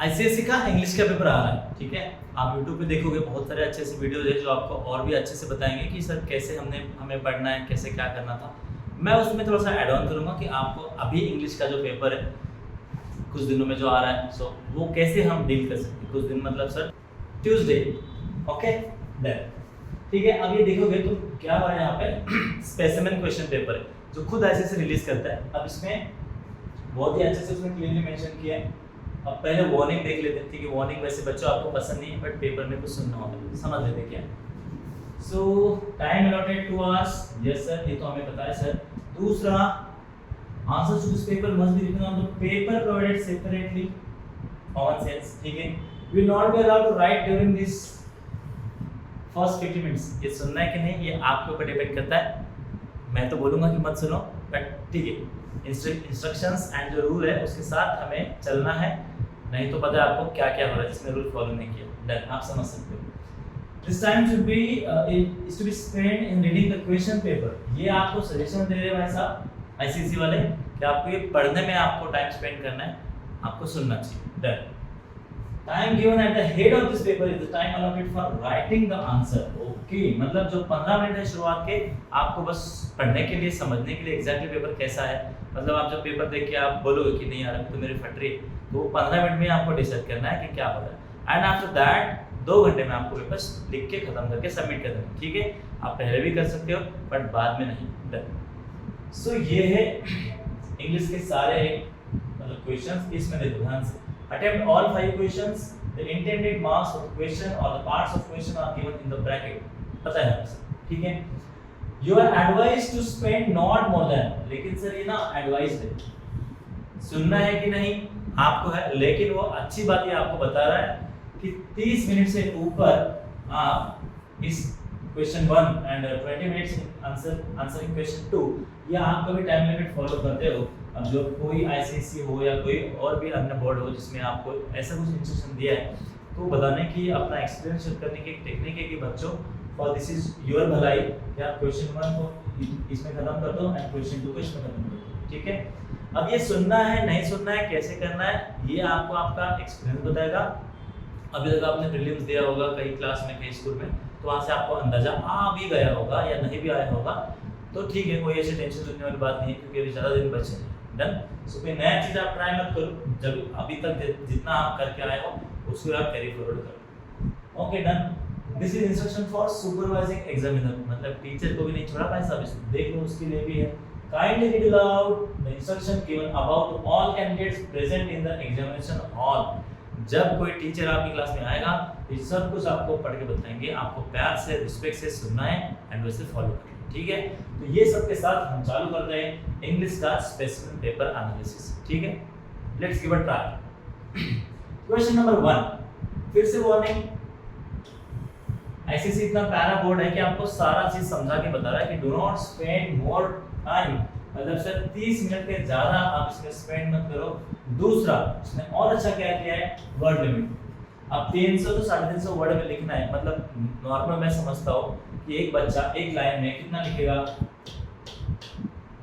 ICSE का English का paper आ रहा है, ठीक है। आप यूट्यूब पे देखोगे बहुत सारे अच्छे से वीडियोज है जो आपको और भी अच्छे से बताएंगे कि सर कैसे हमें पढ़ना है, कैसे क्या करना था। मैं उसमें थोड़ा सा ऐड ऑन करूँगा कि आपको अभी इंग्लिश का जो पेपर है कुछ दिनों में जो आ रहा है, सो वो कैसे हम डील कर सकते हैं। कुछ दिन मतलब सर ट्यूसडे, ओके देन ठीक है। अब ये देखोगे तो क्या हुआ है यहाँ पे स्पेसिमेन क्वेश्चन पेपर है जो खुद आईसीएसई रिलीज करता है। अब इसमें बहुत ही अच्छे से उसने क्लियरली मेंशन किया है। अब पहले वार्निंग देख लेते हैं, ठीक है। वार्निंग वैसे बच्चों आपको पसंद नहीं है बट पेपर में कुछ सुनना होता है, समझ लेते क्या। So time allotted 2 hours, yes sir, ये तो हमें पता है सर। दूसरा, answer to this paper must be written on the paper provided separately, common sense, ठीक है। Will not be allowed to write during this first 50 minutes. ये सुनना है कि नहीं ये आपके ऊपर डिपेंड करता है। मैं तो बोलूंगा कि मत सुनो, बट ठीक है, इंस्ट्रक्शंस एंड जो रूल है उसके साथ हमें चलना है, नहीं तो पता है आपको क्या क्या हो रहा है जिसमें रूल फॉलो नहीं किया। डन, आप समझ सकते हो। This time should be is to be spend in reading the question paper. ये आपको सजेशन दे रहे हैं भाई साहब आईसीएसई वाले कि आपको ये पढ़ने में आपको टाइम स्पेंड करना है, आपको सुनना चाहिए। Done. Time given at the head of this paper is the time allotted for writing the answer. Okay, मतलब जो 15 मिनट है शुरुआत के, आपको बस पढ़ने के लिए, समझने के लिए एग्जैक्टली पेपर कैसा है। मतलब आप जब पेपर देख के आप बोलोगे कि नहीं यार अभी तो मेरी फट रही है, तो 15 मिनट में आपको डिसाइड करना है कि क्या हो रहा है। एंड आफ्टर दैट 2 घंटे में आपको पेपर लिख के खत्म करके सबमिट कर देना, ठीक है। आप पहले भी कर सकते हो बट बाद में नहीं। डन। सो ये है इंग्लिश के सारे मतलब क्वेश्चंस। इसमें देखो ध्यान से, attempt all 5 questions, the intended marks of the question or the parts of question are given in the bracket, पता है आपको, ठीक है। You are advised to spend not more than, लेकिन सर ये ना advised है, सुनना है कि नहीं आपको है, लेकिन वो अच्छी बात ये आपको बता रहा है कि 30 मिनट से ऊपर आप इस question 1 and 20 minutes answering question 2, या आप कभी टाइम लिमिट फॉलो करते हो। अब जो कोई आईसीएसई हो या कोई और भी अन्य बोर्ड हो जिसमें आपको ऐसा कुछ इंस्ट्रक्शन दिया है, तो बताने की अपना एक्सपीरियंस शेयर करने की एक टेक्निक है कि बच्चों फॉर दिस इज योर भलाई, या क्वेश्चन 1 को इसमें खत्म कर दो एंड क्वेश्चन 2 को इसमें खत्म कर दो, ठीक है। अब ये सुनना है नहीं सुनना है, कैसे करना है, ये आपको आपका एक्सपीरियंस बताएगा। अभी तक आपने प्रीलिम्स दिया होगा कई क्लास में, कई स्कूल में, तो वहाँ से आपको अंदाजा आ भी गया होगा या नहीं भी आया होगा, तो ठीक है, कोई ऐसी टेंशन लेने वाली बात नहीं है क्योंकि अभी ज़्यादा दिन बचे हैं। डन। सो कोई नया चीज़ आप ट्राई मत करो, जब अभी तक जितना आप करके आए हो उसको आप कैरी फॉरवर्ड करो। Okay done. This is instruction for supervising examiner, मतलब टीचर को भी नहीं छोड़ा भाई साहब, इसमें देख लो उसके लिए भी है। Kindly read aloud the instruction given about all candidates present in the examination hall. जब कोई टीचर आपकी क्लास में आएगा ये सब कुछ आपको पढ़ के बताएंगे, आपको प्यार से रिस्पेक्ट से सुनना है एंड वैसे फॉलो करना है, ठीक है। तो ये सब के साथ हम चालू कर रहे हैं इंग्लिश का स्पेसिमेन पेपर एनालिसिस, ठीक है। Let's give a try. Question number 1, फिर से वार्निंग, आईसीएसई इतना प्यारा बोर्ड है कि आपको सारा चीज समझा के बता रहा है कि do not spend more time, मतलब सर 30 मिनट के ज्यादा आप इसमें स्पेंड मत करो। दूसरा, इसने और अच्छा क्या किया है, वर्ड लिमिट। अब 300 तो 350 वर्ड में लिखना है, मतलब नॉर्मल मैं समझता हूँ कि एक बच्चा एक लाइन में कितना लिखेगा,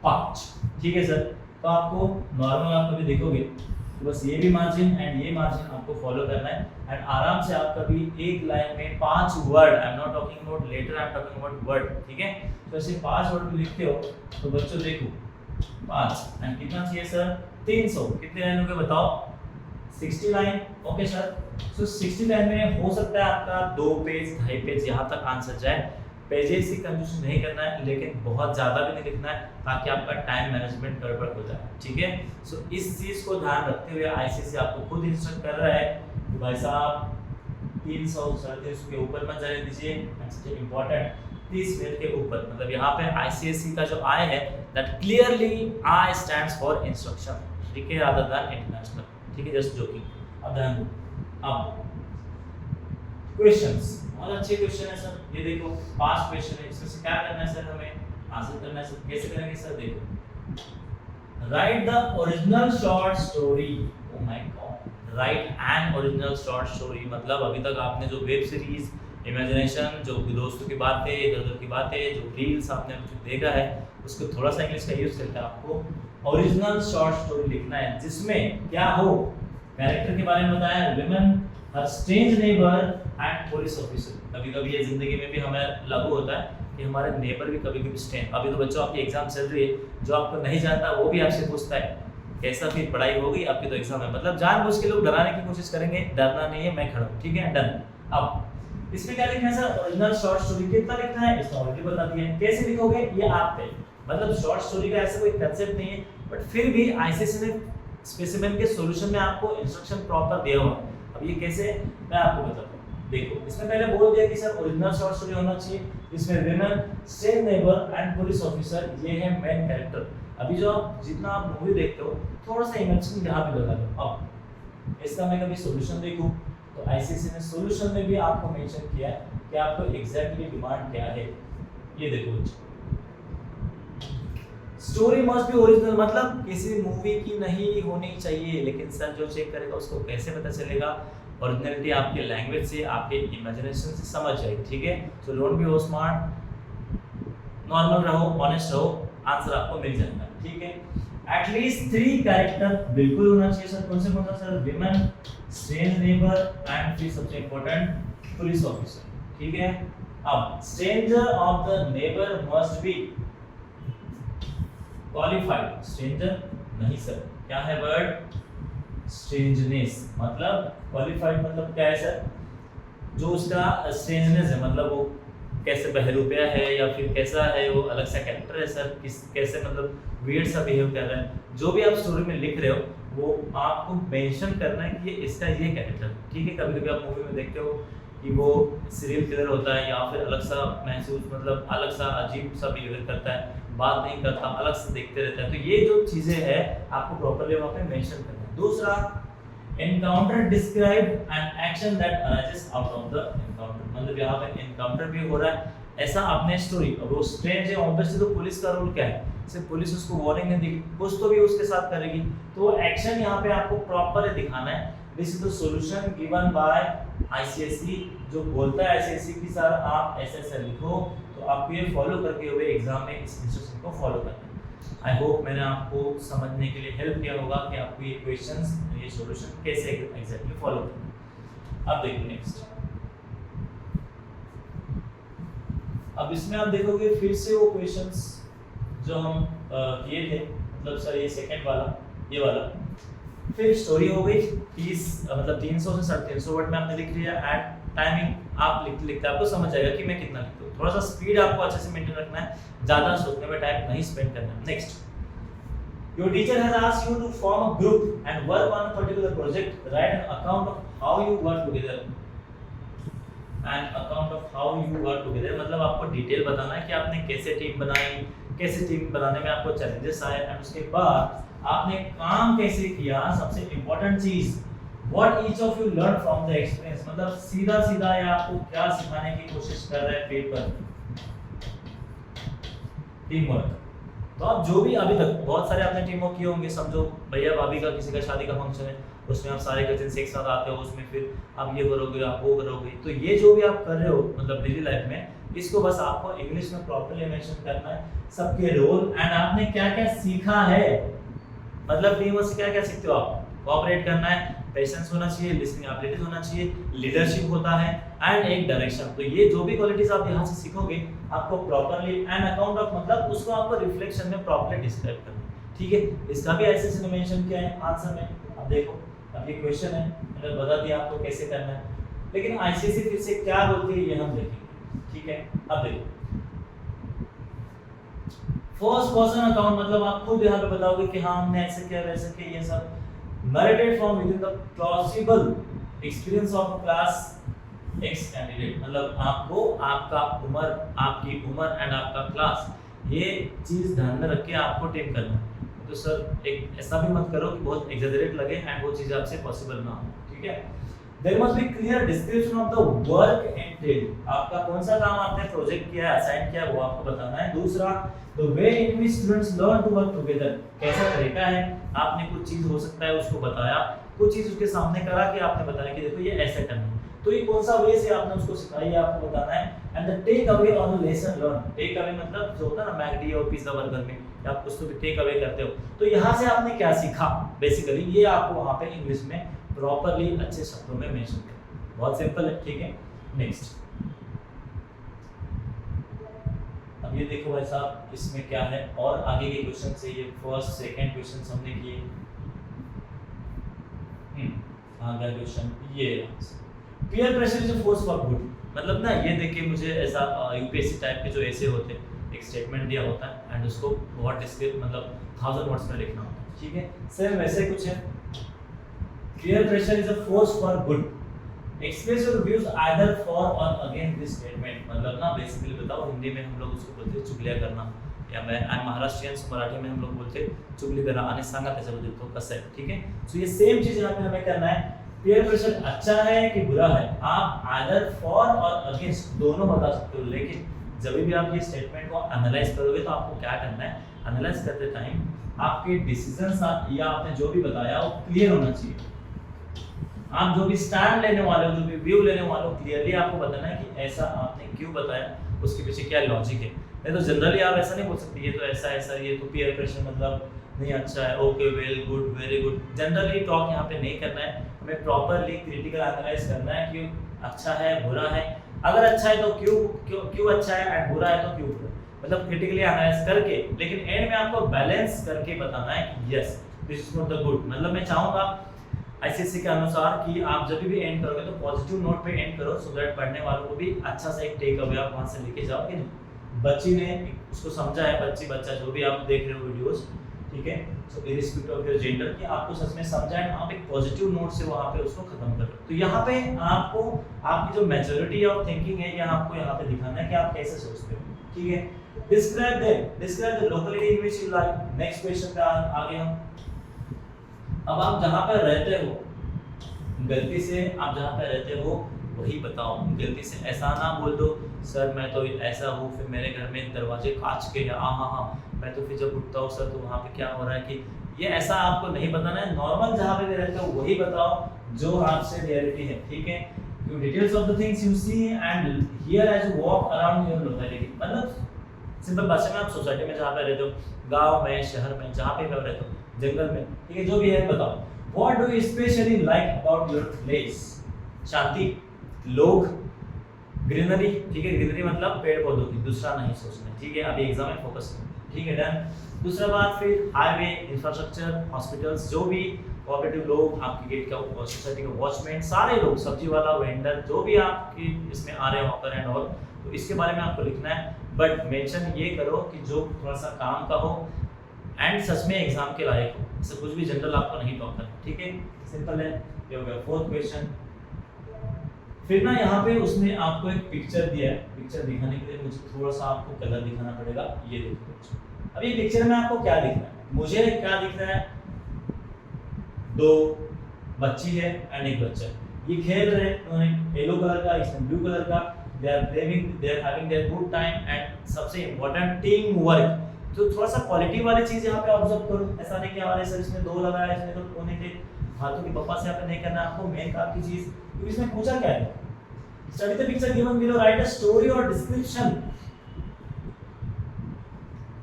5, ठीक है सर। तो आपको नॉर्मल आप कभी देखोगे तो बस ये भी मार्जिन एंड ये मार्जिन आपको फॉलो करना है एंड आराम से आप कभी एक लाइन में 5 word, I am not talking about letter, I am talking about word, ठीक है। तो ऐसे 5 वर्ड लिखते हो तो बच्चों देखो 5 एंड कितना चाहिए सर, 300, कितने लाइनों के बताओ, 60 लाइन, ओके सर। सो 60 लाइन में हो सकता है आपका 2 पेज 2.5 पेज यहाँ तक आंसर जाए। पेजेस की कंफ्यूजन नहीं करना है, लेकिन बहुत ज़्यादा भी नहीं लिखना है ताकि आपका टाइम मैनेजमेंट गड़बड़ हो जाए, ठीक है। सो इस चीज़ को ध्यान रखते हुए आईसीएसई आपको खुद इंस्ट्रक्ट कर रहा है कि भाई साहब 300 350 के ऊपर मत जाने दीजिए, इंपॉर्टेंट 30 मिनट के ऊपर। मतलब यहाँ पे आईसीएसई का जो आई है that clearly I stands for instruction, ठीक है, रादर देन इंटरनेशनल, ठीक है, जस्ट जोकिंग। अब ध्यान दो, अब क्वेश्चंस और अच्छे क्वेश्चन है सर, ये देखो 5 क्वेश्चन है, इसमें से क्या करना है सर, हमें आंसर करना है सर। कैसे करेंगे सर, देखो, right the original short story, oh my God, right an original short story, मतलब अभी तक आपने जो वेब सीरीज, इमेजिनेशन, जो दोस्तों की बातें, इधर उधर की बातें, जो रील्स आपने देखा है, उसको थोड़ा सा इंग्लिश का यूज करके आपको ओरिजिनल शॉर्ट स्टोरी लिखना है जिसमें क्या हो, कैरेक्टर के बारे में बताया, women, her strange neighbour and police officer. कभी कभी ये जिंदगी में भी हमें लागू होता है कि हमारे नेबर भी कभी कभी स्ट्रेंज। अभी तो बच्चों आपकी एग्जाम चल रही है, जो आपको नहीं जानता वो भी आपसे पूछता है कैसा फिर पढ़ाई हो गई आपकी, तो एग्जाम है। मतलब जानबूझ के लोग डराने की कोशिश करेंगे, डरना नहीं है, मैं खड़ा हूँ, ठीक है, डन। अब इसमें क्या लिखना है सर, ओरिजिनल शॉर्ट स्टोरी कितना लिखना है, इसमें ऑलरेडी बता दिया है। कैसे लिखोगे ये आप पे, मतलब शॉर्ट स्टोरी का ऐसा कोई कंसेप्ट नहीं है, बट फिर भी आईसीएसई ने स्पेसिमेन के सॉल्यूशन में आपको इंस्ट्रक्शन प्रॉपर दिया हुआ है। अब ये कैसे मैं आपको बताता हूँ। देखो इसमें पहले बोल दिया कि सर ओरिजिनल शॉर्ट स्टोरी होना चाहिए, इसमें women, strange neighbour and police officer, ये है मेन कैरेक्टर। अभी जो आप जितना आप मूवी देखते हो थोड़ा सा इमेजिन यहाँ पे लगा लो। अब इसका मैं कभी सॉल्यूशन देखूं तो आईसीएसई ने सॉल्यूशन में भी आपको मेंशन किया है कि आपको एग्जैक्टली डिमांड क्या है। ये देखो, स्टोरी मस्ट बी ओरिजिनल, मतलब किसी मूवी की नहीं होनी चाहिए, लेकिन सर जो चेक करेगा उसको कैसे पता चलेगा, ओरिजिनलिटी आपके लैंग्वेज से, आपके इमेजिनेशन से समझ जाएगी, ठीक है। So don't be oh smart, normal रहो, ऑनेस्ट रहो, आंसर आपको मिल जाएगा, ठीक है। एटलीस्ट 3 कैरेक्टर बिल्कुल होना चाहिए सर। कौन सा sir, women, strange neighbour and फिर सबसे इंपॉर्टेंट पुलिस ऑफिसर, ठीक है। अब stranger of the neighbour must be qualified, stranger नहीं सर, क्या है वर्ड, स्ट्रेंजनेस, मतलब क्वालिफाइड मतलब क्या है सर, जो उसका स्ट्रेंजनेस है, मतलब वो कैसे बहरूपिया है या फिर कैसा है, वो अलग सा कैरेक्टर है सर, कैसे मतलब वियर्ड सा बिहेव कर रहा है, जो भी आप स्टोरी में लिख रहे हो वो आपको मेंशन करना है कि ये इसका ये कैरेक्टर, ठीक है। कभी कभी आप मूवी में देखते हो कि वो सीरियल किलर होता है या फिर अलग सा महसूस, मतलब अलग सा अजीब सा बिहेवियर करता है, बात नहीं करता, अलग से देखते रहता है, तो ये जो चीजें हैं आपको प्रॉपर्ली वहाँ पे मेंशन करना है। दूसरा, encounter describe an action that arises out of the encounter, मतलब यहाँ पे एनकाउंटर भी हो रहा है ऐसा आपने स्टोरी, अब वो स्ट्रेंज है ऑब्वियसली, तो पुलिस का रोल क्या है, सिर्फ पुलिस उसको वार्निंग नहीं देगी, कुछ तो भी उसके साथ करेगी, तो वो एक्शन यहाँ पे आपको प्रॉपर दिखाना है। This is the solution given by ICSE, जो बोलता है आईसीएसई कि सर आप ऐसे ऐसे लिखो, तो आपको ये फॉलो करके हुए एग्जाम में इस इंस्ट्रक्शन को फॉलो करना है। आई होप मैंने आपको समझने के लिए हेल्प किया होगा कि आपको ये क्वेश्चंस, ये सॉल्यूशन कैसे एग्जैक्टली फॉलो करना है। अब देखिए नेक्स्ट, अब इसमें आप देखोगे फिर से वो क्वेश्चंस जो हम किए थे, मतलब सर ये सेकंड वाला, ये वाला, फिर स्टोरी हो गई 30 मतलब 300 से 350 वर्ड में आपने लिख लिया। एट टाइमिंग आप लिखते आपको समझ जाएगा कि मैं कितना लिखता हूँ। थोड़ा सा स्पीड आपको अच्छे से मेंटेन रखना है, ज़्यादा सोचने में टाइम नहीं स्पेंड करना है। Next, your teacher has asked you to form a group and work on a particular project. Write an account of how you work together. An account of how you work together मतलब आपको detail बताना है कि आपने कैसे team बनाई, कैसे team बनाने में आपको चैलेंजेस आए, एंड उसके बाद आपने काम कैसे किया। सबसे इम्पोर्टेंट चीज, what each of you learn from the experience, मतलब सीधा सीधा ये आपको क्या सिखाने की कोशिश कर रहा है पेपर, टीम वर्क। तो आप जो भी अभी तक बहुत सारे आपने टीम वर्क किए होंगे, समझो भैया भाभी का किसी का शादी का फंक्शन है, उसमें आप सारे कजिन्स एक साथ आते हो, उसमें फिर आप ये करोगे, आप वो करोगे, तो ये जो भी आप कर रहे हो मतलब डेली लाइफ में, इसको बस आपको इंग्लिश में प्रॉपर्ली मेंशन करना है, सबके रोल एंड आपने क्या क्या सीखा है, मतलब टीम वर्क से क्या क्या सीखते हो आप, कोऑपरेट करना है, पेशेंस होना चाहिए, लिसनिंग एबिलिटीज होना चाहिए, लीडरशिप होता है एंड एक डायरेक्शन। तो ये जो भी क्वालिटीज आप यहाँ से सीखोगे आपको प्रॉपर्ली एंड अकाउंट ऑफ मतलब उसको आपको रिफ्लेक्शन में प्रॉपर्ली डिस्क्राइब करना है, ठीक है। इसका भी आईसीएसई ने मेंशन किया है आंसर में। अब देखो, अब ये क्वेश्चन है, मैंने बता दिया आपको कैसे करना है, लेकिन आईसीएसई फिर से क्या बोलती है ये हम देखेंगे, ठीक है। अब देखो, फर्स्ट पर्सन अकाउंट मतलब आप खुद यहाँ पे बताओगे कि हाँ हमने ऐसे किया वैसे किया, ये सब narrated from within the plausible experience of class X candidate, मतलब आपको आपका उम्र, आपकी उम्र एंड आपका क्लास, ये चीज ध्यान में रख के आपको टेप करना है। तो सर एक ऐसा भी मत करो कि बहुत एग्जैजरेट लगे एंड वो चीज आपसे पॉसिबल ना हो, ठीक है। There must be clear description of the work entailed, आपका कौन सा काम आपने प्रोजेक्ट किया है, असाइन किया है, वो आपको बताना है। दूसरा, the way in which students learn to work together, कैसा तरीका है, आपने कुछ चीज हो सकता है उसको बताया, कुछ चीज उसके सामने करा कि आपने बताया कि देखो ये ऐसे करना है, तो ये कौन सा वे से आपने उसको सिखाई है आपको बताना है। And the takeaway on the lesson learn, takeaway मतलब जो होता है ना मैगडी और पिज्जा बर्गर में, या आप कुछ तो भी टेक अवे करते हो। तो यहाँ से आपने क्या सीखा बेसिकली, ये आपको वहाँ पे इंग्लिश में प्रॉपरली अच्छे शब्दों में मेंशन करना। बहुत सिंपल है, ठीक है। नेक्स्ट, अब ये देखो भाई साहब इसमें क्या है, और आगे के क्वेश्चन से ये फर्स्ट सेकंड क्वेश्चन हमने किए। आगे क्वेश्चन ये peer pressure is a force for good, मतलब ना ये देखिए मुझे ऐसा यूपीएससी टाइप के जो ऐसे होते हैं, एक स्टेटमेंट दिया होता है एंड उसको बहुत डिस्क्रिप्ट मतलब 1000 वर्ड्स में लिखना होता है, ठीक है। सेम वैसे कुछ है, peer pressure is a force for good, express your views either for और अगेंस्ट दिस स्टेटमेंट, मतलब ना बेसिकली बताओ, हिंदी में हम लोग उसको बोलते हैं चुगलिया करना, या मैं आई महाराष्ट्रियंस मराठी में हम लोग बोलते हैं चुगली करना, आणि सांगा त्याच्याबद्दल तो कसं है, ठीक है। सो ये सेम चीज यहाँ पे हमें करना है, पीयर प्रेशर अच्छा है कि बुरा है, आप आइदर फॉर और अगेंस्ट दोनों बता सकते हो, लेकिन जब भी आप ये स्टेटमेंट को एनालाइज करोगे तो आपको क्या करना है, एनालाइज करते टाइम आपके डिसीजंस या आपने जो भी बताया वो क्लियर होना चाहिए। आप जो भी स्टैंड लेने वाले हो, जो भी व्यू लेने वाले हो, क्लियरली आपको बताना है कि ऐसा आपने क्यों बताया, उसके पीछे क्या लॉजिक है। नहीं तो जनरली आप ऐसा नहीं बोल सकते ये तो ऐसा ऐसा, ये तो पीयर प्रेशर मतलब नहीं अच्छा है, okay well good very good, generally talk यहाँ पे नहीं करना है, हमें प्रॉपरली क्रिटिकल एनालाइज करना है कि अच्छा है बुरा है, अगर अच्छा है तो क्यों क्यों क्यों अच्छा है, एंड बुरा है तो क्यों बुरा, मतलब क्रिटिकली एनालाइज करके, लेकिन एंड में आपको बैलेंस करके बताना है कि yes this is not the good. मतलब मैं चाहूँगा आईसीएसई के अनुसार कि आप जब भी एंड करोगे तो पॉजिटिव नोट पे एंड करो, सो दैट पढ़ने वालों को भी अच्छा सा एक टेक अवे आप वहाँ से लेके जाओ कि बच्ची ने उसको समझा है, बच्ची बच्चा जो भी आप देख रहे हो वीडियोस, ठीक है, so irrespective of your gender कि आपको सच में समझा है, आप एक पॉजिटिव नोट से वहाँ पे उसको खत्म कर दो। तो यहाँ पे आपको आपकी जो मैच्योरिटी ऑफ थिंकिंग है ये आपको यहाँ पे दिखाना है कि आप कैसे सोचते हो, ठीक है। Describe the locality in which you live. Next question पे आगे हम, अब आप जहाँ पर रहते हो, गलती से आप जहाँ पर रहते हो वही बताओ, गलती से ऐसा ना बोल दो सर मैं तो ऐसा हूँ, फिर मेरे घर में दरवाजे कांच के हैं, हाँ मैं तो फिर जब उठता हूँ सर तो वहाँ पे क्या हो रहा है, कि ये ऐसा आपको नहीं बताना है। नॉर्मल जहाँ पे रहते हो वही बताओ जो आपसे रियलिटी है, ठीक है। You details of the things you see and hear as you walk around your locality, मतलब सिंपल भाषा में आप सोसाइटी में जहाँ पे रहते हो, गाँव में, शहर में, जहाँ पे भी रहते हो, जंगल में, ठीक है, जो भी है बताओ। What do you specially like about your place? शांति, लोग, ग्रीनरी, ठीक है, ग्रीनरी मतलब पेड़ पौधों की, दूसरा नहीं सोचना, ठीक है। अभी एग्जाम में फोकस करो, ठीक है, डन। दूसरा बात, फिर हाईवे, इंफ्रास्ट्रक्चर, हॉस्पिटल्स, जो भी कोऑपरेटिव लोग, आपकी गेट का सोसाइटी का वॉचमैन, सारे लोग, सब्जी वाला, वेंडर, जो भी आपके इसमें आ रहे हो ऑफर एंड ऑल, तो इसके बारे में आपको लिखना है। बट मेंशन ये करो कि जो थोड़ा सा काम का हो एंड सच में एग्जाम के लायक हो, इससे कुछ भी जनरल आपको नहीं टॉक करना, ठीक है, सिंपल है। ये हो गया फोर्थ क्वेश्चन। फिर ना यहाँ पे उसने आपको एक पिक्चर दिया है, पिक्चर दिखाने के लिए मुझे थोड़ा सा आपको कलर दिखाना पड़ेगा, ये देखो। अब ये पिक्चर में आपको क्या दिख रहा है, मुझे क्या दिख रहा है, दो बच्ची है एंड एक बच्चा, ये खेल रहे हैं, उन्होंने येलो कलर का, इसमें ब्लू कलर का, they are playing, they are having their good time, and सबसे इंपॉर्टेंट टीम वर्क। तो थोड़ा सा क्वालिटी वाली चीज यहाँ पे ऑब्जर्व करो, ऐसा नहीं कि हमारे सर इसमें दो लगाया, इसमें तो कोने के हाथों की पप्पा से यहाँ पे नहीं करना, आपको मेन काम की चीज, क्योंकि इसमें पूछा क्या है, study the picture given below, write a story और डिस्क्रिप्शन,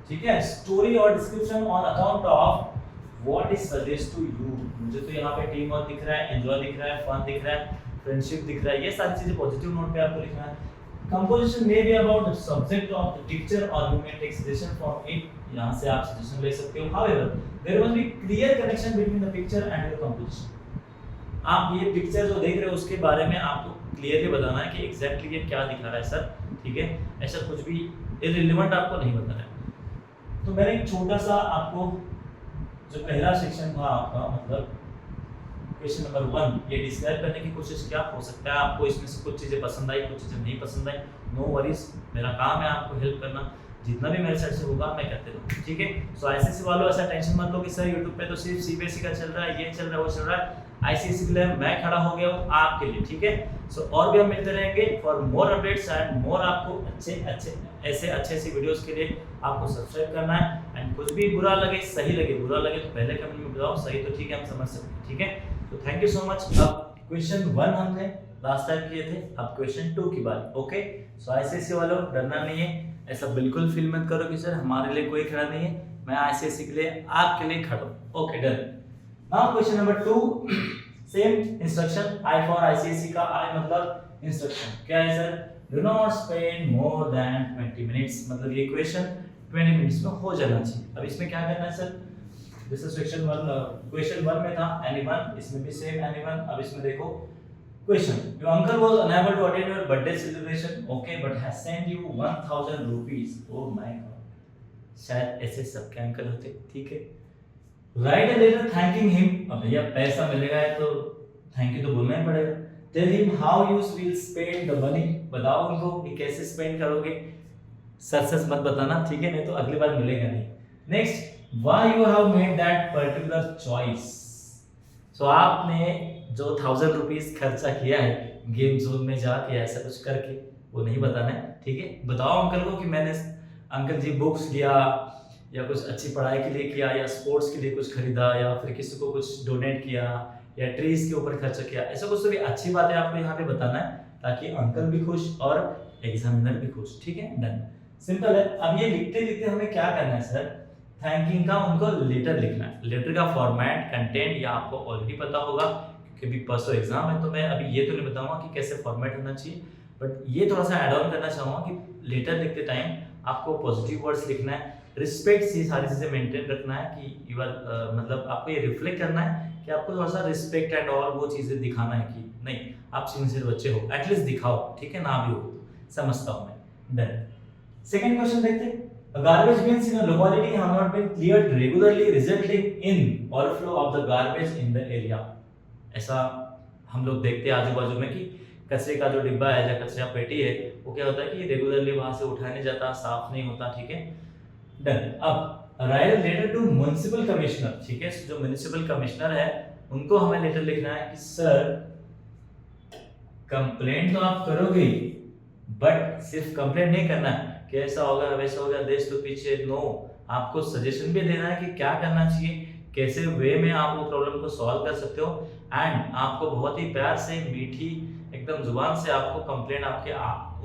ठीक है, स्टोरी और description on account of what is suggest to you. मुझे तो यहाँ पे टीम वर्क दिख रहा है, एंजॉय दिख रहा है, फन दिख रहा है, फ्रेंडशिप दिख रहा है, ये सारी चीजें पॉजिटिव नोट पे आपको लिखना है। Composition may be about the subject of the picture और you may take suggestion from it, यहाँ से आप सजेशन ले सकते हो। However there must be clear connection between the picture and your composition. आप ये पिक्चर जो देख रहे हो उसके बारे में आपको क्लियरली बताना है कि एग्जैक्टली ये क्या दिखा रहा है सर, ठीक है, ऐसा कुछ भी इररिलेवेंट आपको नहीं बताना है। तो मैंने एक छोटा सा आपको जो पहला सेक्शन था आपका, मतलब क्वेश्चन नंबर 1, ये डिस्क्राइब करने की कोशिश क्या हो सकता है, आपको इसमें से कुछ चीज़ें पसंद आई, कुछ चीज़ें नहीं पसंद आई, नो वरीज, मेरा काम है आपको हेल्प करना, जितना भी मेरे साइड से होगा मैं करते रहूँगा, ठीक है। सो आईसीएसई वालों ऐसा टेंशन मत लो कि सर यूट्यूब पे तो सिर्फ सीबीएसई का चल रहा है, ये चल रहा है, वो चल रहा है, आईसीएसई के लिए मैं खड़ा हो गया हूँ आपके लिए, ठीक है। सो और भी हम मिलते रहेंगे for more updates and more, आपको ऐसे अच्छे वीडियोस के लिए आपको सब्सक्राइब करना है। एंड कुछ भी बुरा लगे, सही लगे, बुरा लगे तो पहले कमेंट में बताओ, सही तो ठीक है, हम समझ सकते हैं, ठीक है। तो थैंक यू सो मच। अब क्वेश्चन 1 हमने लास्ट टाइम किए थे, अब क्वेश्चन 2 की बात, ओके। सो आईसीएसई वालों डरना नहीं है, ऐसा बिल्कुल फील मत करो कि सर हमारे लिए कोई खड़ा नहीं है, मैं आईसीएसई के लिए आपके लिए खड़ा हूँ। Okay done. Now question number 2, same instruction, I for ICSE का आई मतलब इंस्ट्रक्शन क्या है sir, do not spend more than 20 minutes, मतलब ये क्वेश्चन 20 मिनट्स में हो जाना चाहिए। अब इसमें क्या करना है सर, जैसे सेक्शन 1 क्वेश्चन 1 में था एनीवन, इसमें भी सेम एनीवन। अब इसमें देखो question, your uncle was unable to attend your birthday celebration, okay, but has sent you 1000 rupees, oh my god, शायद ऐसे सबके अंकल होते, ठीक है। Write a letter thanking him, अब भैया पैसा मिलेगा है तो थैंक यू तो बोलना ही पड़ेगा। Tell him how you will spend the money, बताओ उनको कि कैसे स्पेंड करोगे, सच मत बताना, ठीक है, नहीं तो अगली बार मिलेगा नहीं। Next, why you have made that particular choice, so आपने जो 1000 रुपीस खर्चा किया है गेम जोन में जाके ऐसा कुछ करके, वो नहीं बताना है, ठीक है। बताओ अंकल को कि मैंने अंकल जी बुक्स लिया या कुछ अच्छी पढ़ाई के लिए किया या स्पोर्ट्स के लिए कुछ खरीदा या फिर किसी को कुछ डोनेट किया या ट्रीज के ऊपर खर्चा किया, ऐसा कुछ तो भी अच्छी बात है आपको यहाँ पे बताना है ताकि अंकल भी खुश और एग्जामिनर भी खुश, ठीक है, डन, सिंपल है। अब ये लिखते लिखते हमें क्या करना है सर, थैंकिंग का उनको लेटर लिखना है। लेटर का फॉर्मेट, कंटेंट या आपको ऑलरेडी पता होगा क्योंकि भी परसों एग्जाम है, तो मैं अभी ये तो नहीं बताऊंगा कि कैसे फॉर्मेट होना चाहिए, बट ये थोड़ा सा ऐड ऑन करना चाहूँगा कि लेटर लिखते टाइम आपको पॉजिटिव वर्ड्स लिखना है, रिस्पेक्ट से सारी चीज़ें मेंटेन रखना है कि यू आर मतलब आपको ये रिफ्लेक्ट करना है कि आपको थोड़ा सा रिस्पेक्ट एंड ऑल वो चीज़ें दिखाना है कि नहीं आप सिंसियर बच्चे हो, एटलीस्ट दिखाओ, ठीक है, ना भी हो तो समझता हूँ मैं, डन। सेकंड क्वेश्चन देखते हैं, garbage bins in a locality have not been cleared regularly resulting in overflow of the garbage in the area, ऐसा हम लोग देखते हैं आजू बाजू में कि कचरे का जो डिब्बा है या कचरा पेटी है वो क्या होता है कि रेगुलरली वहां से उठाया नहीं जाता, साफ नहीं होता, ठीक है, डन। अब write letter to municipal commissioner, ठीक है, जो म्युनिसिपल कमिश्नर है उनको हमें लेटर लिखना है कि सर कंप्लेंट तो आप करोगे बट सिर्फ कंप्लेंट नहीं करना है कि ऐसा होगा वैसा होगा, देश तो पीछे, नो, आपको सजेशन भी देना है कि क्या करना चाहिए, कैसे वे में आप वो प्रॉब्लम को सॉल्व कर सकते हो, एंड आपको बहुत ही प्यार से मीठी एकदम जुबान से आपको कंप्लेंट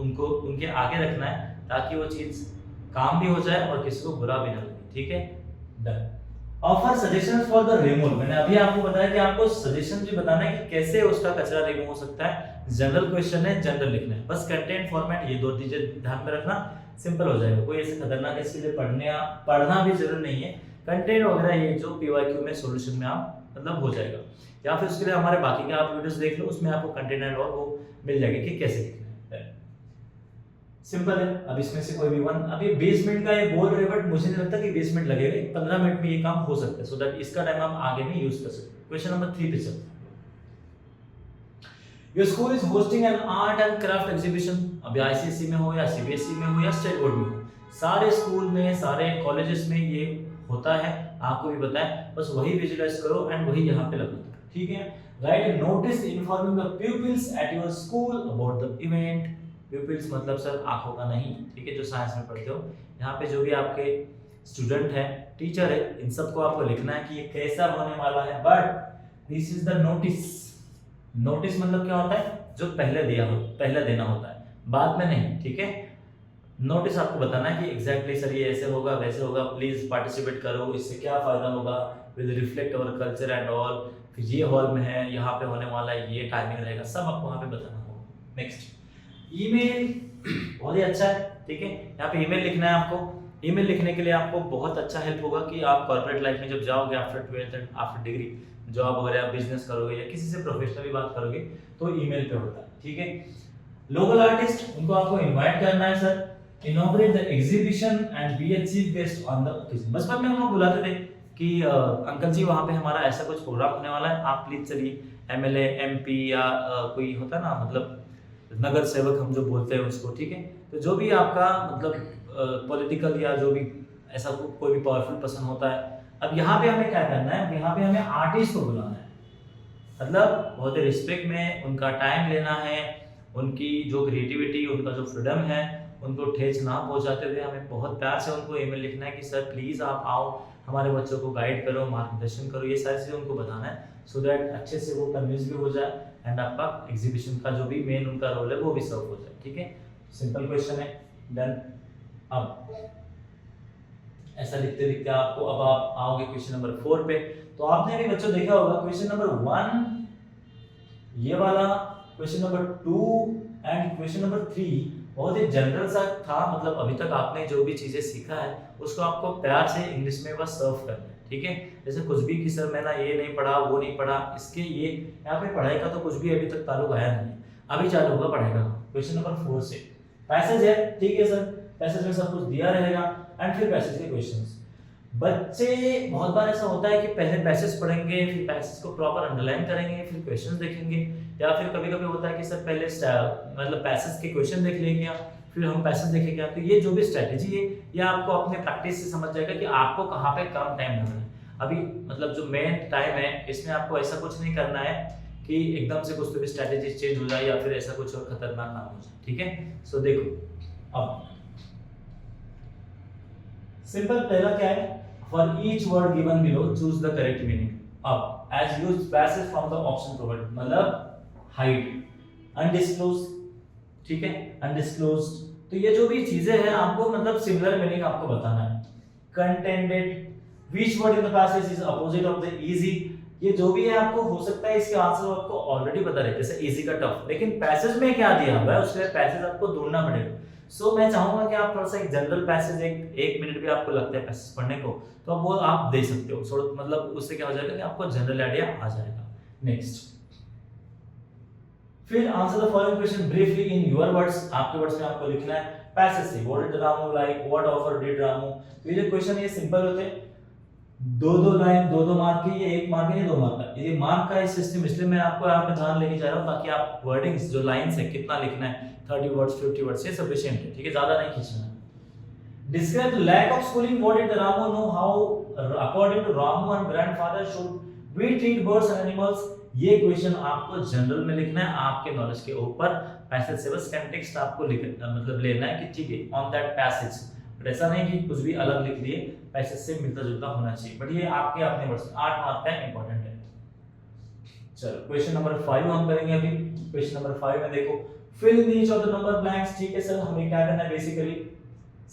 उनको उनके आगे रखना है ताकि वो चीज काम भी हो जाए और किसी को बुरा भी ना लगे, ठीक है, done. Offer suggestions for the removal, मैंने अभी आपको बताया कि आपको सजेशन भी बताना है कि कैसे उसका कचरा रिमूव हो सकता है। जनरल क्वेश्चन है, जनरल लिखना है, बस कंटेंट फॉर्मेट ये दो चीजें ध्यान में रखना, सिंपल हो जाएगा, कोई ऐसे खतरनाक इसके लिए पढ़ना भी जरूर नहीं है, कंटेंट वगैरह ये जो पीवाईक्यू में सॉल्यूशन में आप मतलब हो जाएगा, या फिर उसके लिए हमारे बाकी के आप वीडियोस देख लो, उसमें आपको कंटेंट एंड और वो मिल जाएगा कि कैसे लिखना है, सिंपल है। अब इसमें से कोई भी वन, अभी 20 मिनट का ये बोल रहे बट मुझे नहीं लगता कि 20 मिनट लगेगा, 15 मिनट में ये काम हो सकता है, सो दैट इसका टाइम हम आगे भी यूज कर सकते हैं। क्वेश्चन नंबर 3 पे चलते हैं, your school is hosting an art and craft exhibition, अभी आईसीएसई में हो या सीबीएसई में हो या स्टेट बोर्ड में हो, सारे स्कूल में सारे कॉलेजेस में ये होता है, आपको भी पता है, बस वही विजुअलाइज करो एंड वही यहाँ पे लगो, ठीक है। Write a notice informing the peoples at your school about the event, peoples मतलब सर आंखों का नहीं, ठीक है, जो साइंस में पढ़ते हो, यहाँ पे जो भी आपके स्टूडेंट है, टीचर है, इन सबको आपको लिखना है कि ये कैसा होने वाला है, but this is the notice. Notice मतलब क्या होता है, जो पहले देना होता है, बाद में नहीं, ठीक है। नोटिस आपको बताना है कि एग्जैक्टली सर ये ऐसे होगा वैसे होगा, प्लीज पार्टिसिपेट करो, इससे क्या फायदा होगा, will reflect our culture and all, फिर ये हॉल में है, यहाँ पे होने वाला है, ये टाइमिंग रहेगा, सब आपको वहाँ पे बताना होगा। नेक्स्ट, ईमेल बहुत ही अच्छा है, ठीक है, यहाँ पे ईमेल लिखना है आपको। ईमेल लिखने के लिए आपको बहुत अच्छा हेल्प होगा कि आप कॉर्पोरेट लाइफ में जब जाओगे after 12th and after degree, job वगैरह बिजनेस करोगे या किसी से प्रोफेशनली बात करोगे तो ईमेल पे होता है, ठीक है। लोकल आर्टिस्ट, उनको आपको इनवाइट करना है sir, inaugurate the exhibition and be a chief guest on the occasion. बचपन में हम लोग बुलाते थे कि अंकल जी वहाँ पे हमारा ऐसा कुछ प्रोग्राम होने वाला है, आप प्लीज चलिए, एमएलए एमपी या कोई होता है ना, मतलब नगर सेवक हम जो बोलते हैं उसको, ठीक है, तो जो भी आपका मतलब पॉलिटिकल या जो भी ऐसा कोई भी पावरफुल पर्सन होता है। अब यहाँ पे हमें क्या करना है, यहाँ पे हमें आर्टिस्ट को बुलाना है, मतलब बहुत ही रिस्पेक्ट में उनका टाइम लेना है, उनकी जो क्रिएटिविटी, उनका जो फ्रीडम है, उनको ठेस ना पहुंचाते हुए हमें बहुत प्यार से उनको ईमेल लिखना है कि सर प्लीज आप आओ, हमारे बच्चों को गाइड करो, मार्गदर्शन करो, ये सारी चीजें उनको बताना है, सो दैट अच्छे से वो कन्विंस भी हो जाए एंड आपका एग्जीबिशन का जो भी मेन उनका रोल है वो भी सर्व हो जाए, ठीक है। सिंपल क्वेश्चन है, डन। अब ऐसा लिखते लिखते आपको अब आप आओगे क्वेश्चन नंबर 4 पे। तो आपने भी बच्चों देखा होगा क्वेश्चन नंबर 1 ये वाला, question number 2 and question number 3 बहुत ही जनरल सा था। मतलब अभी तक आपने जो भी चीजें सीखा है उसको आपको प्यार से इंग्लिश में बस सर्व करना है, ठीक है। जैसे कुछ भी कि सर मैंने ये नहीं पढ़ा वो नहीं पढ़ा, इसके ये यहाँ पे पढ़ाई का तो कुछ भी अभी तक ताल्लुक आया नहीं है, अभी चालू होगा पढ़ाई का। क्वेश्चन नंबर 4 से पैसेज है, ठीक है सर, पैसेज में सब कुछ दिया रहेगा एंड फिर पैसेज के क्वेश्चंस। बच्चे बहुत बार ऐसा होता है कि पहले पैसेज पढ़ेंगे, फिर पैसेज को प्रॉपर अंडरलाइन करेंगे, फिर क्वेश्चंस देखेंगे, या फिर कभी-कभी होता है कि सर पहले मतलब पैसेज के क्वेश्चन देख लेंगे फिर हम पैसेज देखेंगे। तो ये जो भी स्ट्रेटजी है ये आपको अपने प्रैक्टिस से समझ जाएगा कि आपको कहाँ पे कम टाइम लग रहा है। अभी मतलब जो मेन टाइम है इसमें आपको ऐसा कुछ नहीं करना है कि एकदम से कुछ तो भी स्ट्रेटजी चेंज हो जाए या फिर ऐसा कुछ और खतरनाक काम हो जाए, ठीक है। सो देखो अब सिंपल पहला क्या है, for each word given below choose the correct meaning. अब as used passage from the option provided, मतलब हाइड, अनडिस्क्लोज्ड, ठीक है, अनडिस्क्लोज्ड। तो ये जो भी चीजें हैं आपको मतलब सिमिलर मीनिंग आपको बताना है। Contended, which word in the passage is opposite of the easy, ये जो भी है आपको हो सकता है इसके आंसर आपको ऑलरेडी पता रहे, जैसे इजी का टफ, लेकिन पैसेज में क्या दिया हुआ है उसके लिए पैसेज आपको ढूंढना पड़ेगा। सो मैं चाहूंगा कि आप थोड़ा सा एक जनरल पैसेज एक मिनट भी आपको लगता है पैसेज पढ़ने को तो वो आप दे सकते हो, थोड़ा मतलब उससे क्या हो जाएगा कि आपको जनरल आइडिया आ जाएगा। नेक्स्ट, फिर answer the following question briefly in your words, आपके वर्ड्स में आपको लिखना है पैसेज से। What did Ramu like, what offer did Ramu. ये जो क्वेश्चन है ये सिंपल होते हैं, दो लाइन, दो मार्क की, ये 1 मार्क है, ये 2 मार्क का। ये मार्क का इस सिस्टम इसलिए मैं आपको यहाँ पे ध्यान लेके जा रहा हूँ ताकि आप वर्डिंग्स जो लाइंस है कितना लिखना है, 30 वर्ड्स 50 वर्ड्स ये सफिशिएंट है, ठीक है, ज्यादा नहीं खींचना। Describe the lack of schooling, what did Ramu know, how according to Ramu and grandfather should we treat birds and animals. ये क्वेश्चन आपको जनरल में लिखना है आपके नॉलेज के ऊपर, पैसेज से बस कंटेक्स्ट आपको मतलब लेना है कि ठीक है ऑन दैट पैसेज, बट ऐसा नहीं कि कुछ भी अलग लिख लिए, पैसेज से मिलता जुलता होना चाहिए, बट ये आपके अपने वर्ड्स 8 मार्क का इंपॉर्टेंट है। चलो क्वेश्चन नंबर 5 हम करेंगे अभी। क्वेश्चन नंबर 5 में देखो fill in each of the number blanks, ठीक है सर, हमें क्या करना है basically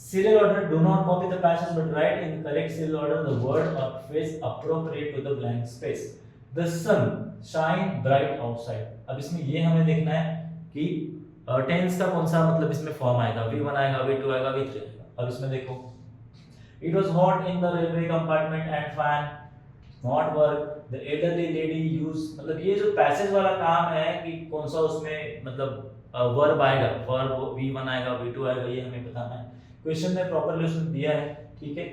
serial order, do not copy the passage but write in the correct serial order the word or phrase appropriate to the blank space. The sun shine bright outside, अब इसमें ये हमें देखना है कि टेंस का कौन सा मतलब इसमें फॉर्म आएगा, V1 आएगा, V2 आएगा, V3 आएगा। अब इसमें देखो it was hot in the railway compartment and fan not work, the elderly lady used, मतलब ये जो पैसेज वाला काम है कि कौन सा उसमें मतलब वर्ब आएगा, वर्ब V1 आएगा, V2 आएगा, ये हमें बताना है। क्वेश्चन में प्रॉपरली उसने दिया है, ठीक है,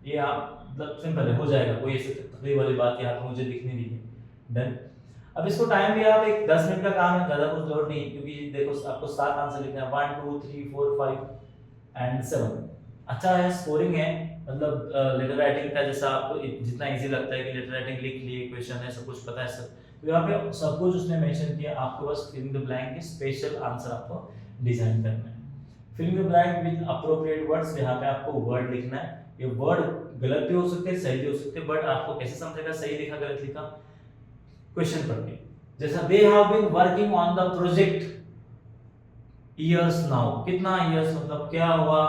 ये आप मतलब सिंपल है, हो जाएगा, कोई ऐसी तकलीफ वाली बात यहाँ पे मुझे दिख नहीं रही है। डन। अब इसको टाइम भी आप एक 10 मिनट का काम है, ज्यादा कुछ लोड नहीं है, क्योंकि देखो आपको 7 आंसर लिखना है, 1 2 3 4 5 एंड 7। अच्छा है, स्कोरिंग है, मतलब लेटर राइटिंग का जैसा आपको जितना इजी लगता है कि लेटर राइटिंग लिख लिए, क्वेश्चन है, सब कुछ पता है सब, तो यहाँ पे सब कुछ उसने मेंशन किया, आपको बस फिल इन द ब्लैंक के स्पेशल आंसर आपको डिजाइन करना है। Fill in the blank with appropriate words, यहाँ पे आपको वर्ड लिखना है, ये वर्ड गलत भी हो सकते हैं सही भी हो सकते हैं, बट आपको कैसे समझेगा सही लिखा गलत लिखा, क्वेश्चन पढ़ के। जैसा they have been working on the project years now, कितना इयर्स मतलब क्या हुआ,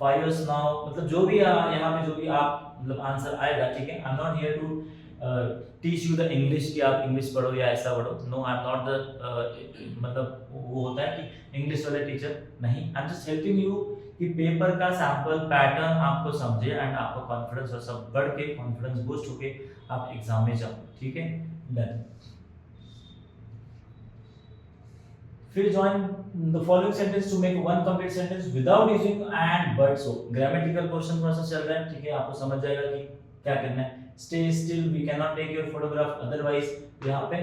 5 years नाउ, मतलब जो भी यहाँ पे जो भी आप मतलब आंसर आएगा, ठीक है। I am not here to teach you the English कि आप इंग्लिश पढ़ो या ऐसा पढ़ो, no I am not the मतलब वो होता है कि इंग्लिश वाले टीचर नहीं, I am just helping you कि पेपर का सैंपल पैटर्न आपको समझे एंड आपको कॉन्फिडेंस और सब बढ़ के कॉन्फिडेंस बूस्ट होके आप एग्जाम में जाओ, ठीक है। डन। फिर join the following sentence to make one complete sentence without using and but so, grammatical portion थोड़ा सा चल रहा है, ठीक है, आपको समझ जाएगा कि क्या करना है। Stay still, we cannot take your photograph otherwise, यहाँ पे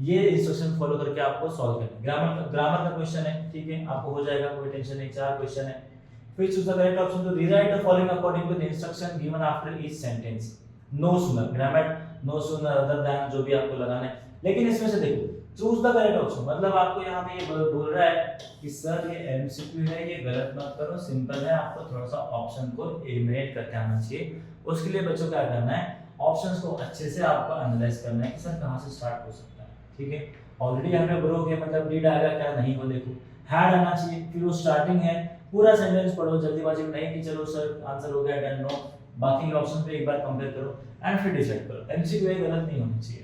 ये इंस्ट्रक्शन फॉलो करके आपको सॉल्व करना है। ग्रामर का क्वेश्चन है, ठीक है, आपको हो जाएगा, कोई टेंशन नहीं, 4 क्वेश्चन है। फिर choose the correct option to rewrite the following according to the instruction given after each sentence. No sooner, grammar no sooner other than जो भी आपको लगाना है, लेकिन इसमें से देखो चूज द करेक्ट ऑप्शन, मतलब आपको यहाँ पे ये बोल रहा है कि सर ये एमसीक्यू है, ये गलत मत करो, सिंपल है, आपको थोड़ा सा ऑप्शन को एलिमिनेट करके आना चाहिए। उसके लिए बच्चों क्या करना है, ऑप्शंस को अच्छे से आपको एनालाइज करना है कि सर कहाँ से स्टार्ट हो सकता है, ठीक है। ऑलरेडी यहाँ पे ब्रोक है, मतलब नीड आएगा क्या नहीं, वो देखो हैड आना चाहिए, फिर वो स्टार्टिंग है, पूरा सेंटेंस पढ़ो, जल्दीबाजी में नहीं कि चलो सर आंसर हो गया डन, नो, बाकी के ऑप्शन पे एक बार कंपेयर करो एंड फिर डिसाइड करो। एमसीक्यू गलत नहीं होनी चाहिए।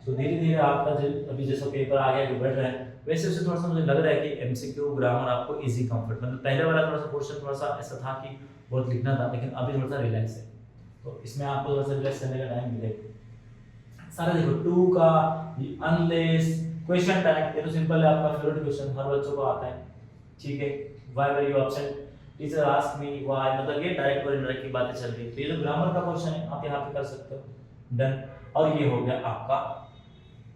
तो धीरे धीरे आपका जो अभी जैसा पेपर आगे आगे बढ़ रहा है वैसे वैसे थोड़ा सा मुझे लग रहा है कि एमसीक्यू ग्रामर आपको इजी कंफर्ट, मतलब पहले वाला थोड़ा सा पोर्शन थोड़ा सा ऐसा था कि बहुत लिखना था, लेकिन अभी थोड़ा सा रिलैक्स है, तो इसमें आपको थोड़ा सा रिलैक्स करने का टाइम मिलेगा। सारा देखो टू का अनलेस क्वेश्चन टैग, ये तो सिंपल है, आपका फेवरेट क्वेश्चन हर बच्चों को आता है, ठीक है। Why were you absent, teacher ask me why, मतलब ये डायरेक्ट और इनडायरेक्ट की बातें चल रही है, तो ये जो ग्रामर का क्वेश्चन है आप यहाँ पे कर सकते हो, डन। और ये हो गया आपका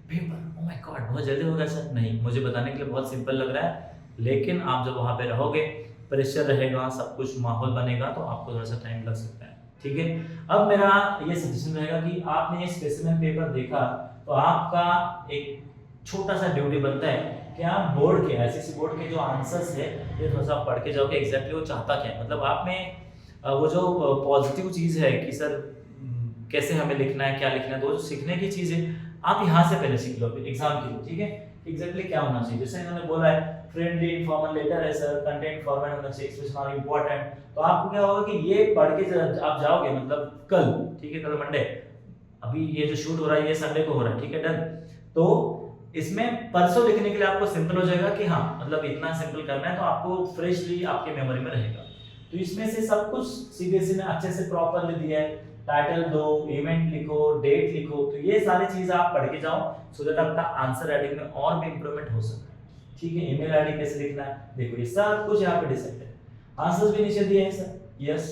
पेपर। ओह माय गॉड, बहुत जल्दी हो गया सर। नहीं, मुझे बताने के लिए बहुत सिंपल लग रहा है, लेकिन आप जब वहाँ पे रहोगे, प्रेशर रहेगा, सब कुछ माहौल बनेगा, तो आपको थोड़ा सा टाइम लग सकता है, ठीक है। अब मेरा ये सजेशन रहेगा कि आपने ये स्पेसिमेन पेपर देखा, तो आपका एक छोटा सा ड्यूटी बनता है कि आप बोर्ड के आईसीएसई बोर्ड के जो आंसर्स है ये थोड़ा सा पढ़ के जाओगे, एग्जैक्टली वो चाहता क्या है, मतलब आप में वो जो पॉजिटिव चीज़ है कि सर कैसे हमें लिखना है, क्या लिखना है, तो वो जो सीखने की चीज़ है आप यहाँ से पहले सीख लो एग्जाम के लिए, ठीक है। एग्जैक्टली क्या होना चाहिए, जैसे इन्होंने बोला है फ्रेंडली इनफॉर्मल लेटर है सर, कंटेंट फॉर्मेट होना चाहिए, एक्सप्रेशन आर इंपॉर्टेंट, तो आपको क्या होगा कि ये पढ़ के आप जाओगे, मतलब कल, ठीक है, कल मंडे, अभी ये जो शूट हो रहा है ये संडे को हो रहा है, ठीक है, डन। तो इसमें परसों लिखने के लिए आपको सिंपल हो जाएगा कि हाँ मतलब इतना सिंपल करना है, तो आपको फ्रेशली आपके मेमोरी में रहेगा। तो इसमें से सब कुछ सीबीएसई ने अच्छे से प्रॉपरली दिया है, टाइटल दो, इवेंट लिखो, डेट लिखो, तो ये सारी चीजें आप पढ़ के जाओ सो दैट आपका आंसर राइटिंग में और भी इंप्रूवमेंट हो सकता है, ठीक है। ईमेल आईडी कैसे लिखना है, देखो ये सब कुछ यहाँ पे डिसाइड है। आंसर्स भी नीचे दिए हैं सर, यस,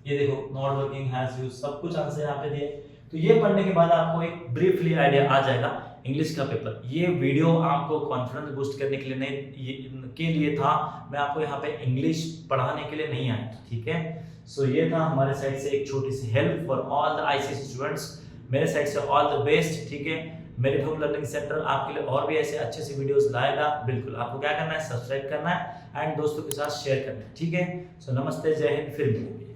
ये देखो नॉट वर्किंग, हैज यूज्ड, सब कुछ आंसर यहाँ पे दिए। तो ये पढ़ने के बाद आपको एक ब्रीफली आइडिया आ जाएगा इंग्लिश का पेपर। ये वीडियो आपको कॉन्फिडेंस बूस्ट करने के लिए नहीं के लिए था, मैं आपको यहाँ पे इंग्लिश पढ़ाने के लिए नहीं आया, ठीक है। सो ये था हमारे साइड से एक छोटी सी help for all the ICSE students, मेरे साइड से ऑल द बेस्ट, ठीक है। मेरिट होप लर्निंग सेंटर आपके लिए और भी ऐसे अच्छे से वीडियोस लाएगा, बिल्कुल। आपको क्या करना है, सब्सक्राइब करना है एंड दोस्तों के साथ शेयर करना है, ठीक है। सो नमस्ते, जय हिंद, फिर मिलेंगे।